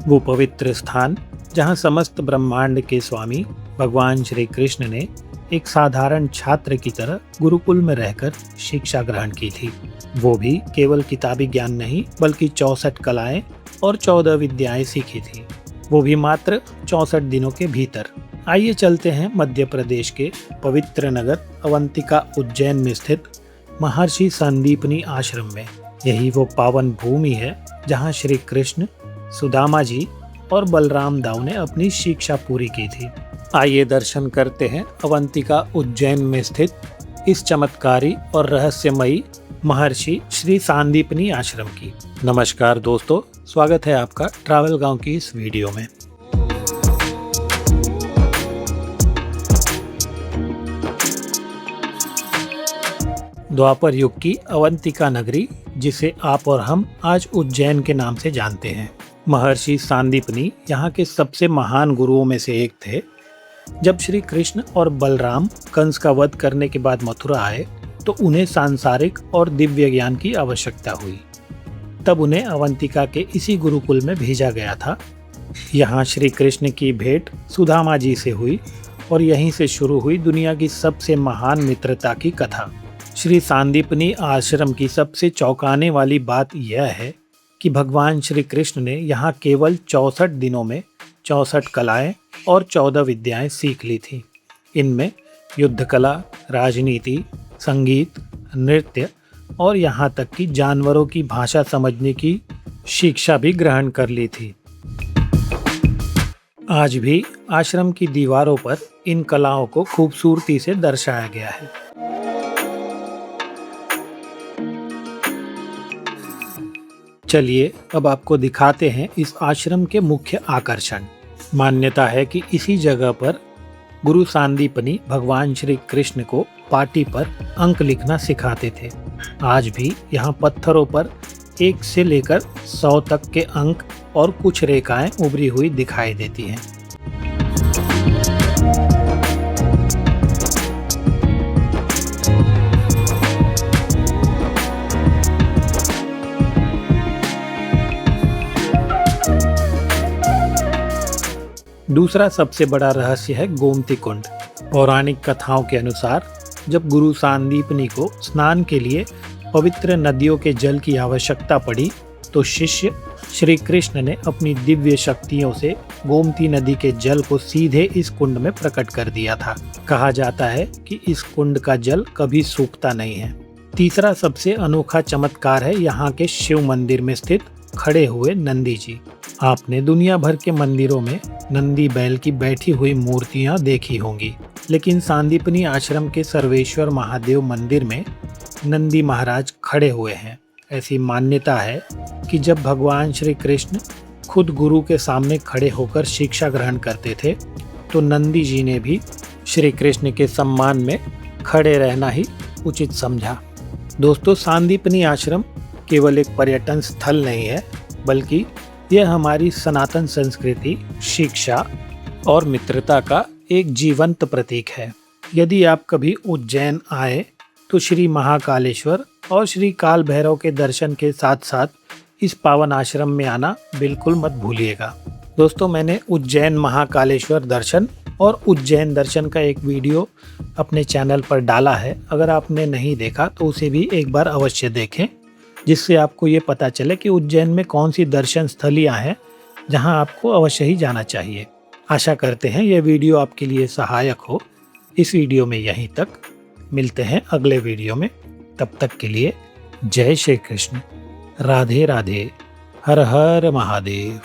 वो पवित्र स्थान जहाँ समस्त ब्रह्मांड के स्वामी भगवान श्री कृष्ण ने एक साधारण छात्र की तरह गुरुकुल में रहकर शिक्षा ग्रहण की थी। वो भी केवल किताबी ज्ञान नहीं बल्कि 64 कलाएं और 14 विद्याएं सीखी थी, वो भी मात्र 64 दिनों के भीतर। आइए चलते हैं मध्य प्रदेश के पवित्र नगर अवंतिका उज्जैन में स्थित महर्षि संदीपनी आश्रम में। यही वो पावन भूमि है जहाँ श्री कृष्ण, सुदामा जी और बलराम दाऊ ने अपनी शिक्षा पूरी की थी। आइए दर्शन करते हैं अवंतिका उज्जैन में स्थित इस चमत्कारी और रहस्यमयी महर्षि श्री संदीपनी आश्रम की। नमस्कार दोस्तों, स्वागत है आपका ट्रैवल गांव की इस वीडियो में। द्वापर युग की अवंतिका नगरी, जिसे आप और हम आज उज्जैन के नाम से जानते हैं। महर्षि संदीपनी यहाँ के सबसे महान गुरुओं में से एक थे। जब श्री कृष्ण और बलराम कंस का वध करने के बाद मथुरा आए तो उन्हें सांसारिक और दिव्य ज्ञान की आवश्यकता हुई। तब उन्हें अवंतिका के इसी गुरुकुल में भेजा गया था। यहाँ श्री कृष्ण की भेंट सुदामा जी से हुई और यहीं से शुरू हुई दुनिया की सबसे महान मित्रता की कथा। श्री संदीपनी आश्रम की सबसे चौंकाने वाली बात यह है कि भगवान श्री कृष्ण ने यहाँ केवल 64 दिनों में 64 कलाएं और 14 विद्याएं सीख ली थी। इनमें युद्ध कला, राजनीति, संगीत, नृत्य और यहाँ तक कि जानवरों की भाषा समझने की शिक्षा भी ग्रहण कर ली थी। आज भी आश्रम की दीवारों पर इन कलाओं को खूबसूरती से दर्शाया गया है। चलिए अब आपको दिखाते हैं इस आश्रम के मुख्य आकर्षण। मान्यता है कि इसी जगह पर गुरु संदीपनी भगवान श्री कृष्ण को पाटी पर अंक लिखना सिखाते थे। आज भी यहाँ पत्थरों पर 1 से लेकर 100 तक के अंक और कुछ रेखाएं उभरी हुई दिखाई देती हैं। दूसरा सबसे बड़ा रहस्य है गोमती कुंड। पौराणिक कथाओं के अनुसार जब गुरु संदीपनी को स्नान के लिए पवित्र नदियों के जल की आवश्यकता पड़ी तो शिष्य श्री कृष्ण ने अपनी दिव्य शक्तियों से गोमती नदी के जल को सीधे इस कुंड में प्रकट कर दिया था। कहा जाता है कि इस कुंड का जल कभी सूखता नहीं है। तीसरा सबसे अनोखा चमत्कार है यहाँ के शिव मंदिर में स्थित खड़े हुए नंदी जी। आपने दुनिया भर के मंदिरों में नंदी बैल की बैठी हुई मूर्तियां देखी होंगी, लेकिन संदीपनी आश्रम के सर्वेश्वर महादेव मंदिर में नंदी महाराज खड़े हुए हैं। ऐसी मान्यता है कि जब भगवान श्री कृष्ण खुद गुरु के सामने खड़े होकर शिक्षा ग्रहण करते थे तो नंदी जी ने भी श्री कृष्ण के सम्मान में खड़े रहना ही उचित समझा। दोस्तों, संदीपनी आश्रम केवल एक पर्यटन स्थल नहीं है, बल्कि यह हमारी सनातन संस्कृति, शिक्षा और मित्रता का एक जीवंत प्रतीक है। यदि आप कभी उज्जैन आए तो श्री महाकालेश्वर और श्री काल भैरव के दर्शन के साथ साथ इस पावन आश्रम में आना बिल्कुल मत भूलिएगा। दोस्तों, मैंने उज्जैन महाकालेश्वर दर्शन और उज्जैन दर्शन का एक वीडियो अपने चैनल पर डाला है। अगर आपने नहीं देखा तो उसे भी एक बार अवश्य देखें, जिससे आपको ये पता चले कि उज्जैन में कौन सी दर्शन स्थलियाँ हैं जहां आपको अवश्य ही जाना चाहिए। आशा करते हैं यह वीडियो आपके लिए सहायक हो। इस वीडियो में यहीं तक, मिलते हैं अगले वीडियो में। तब तक के लिए जय श्री कृष्ण, राधे राधे, हर हर महादेव।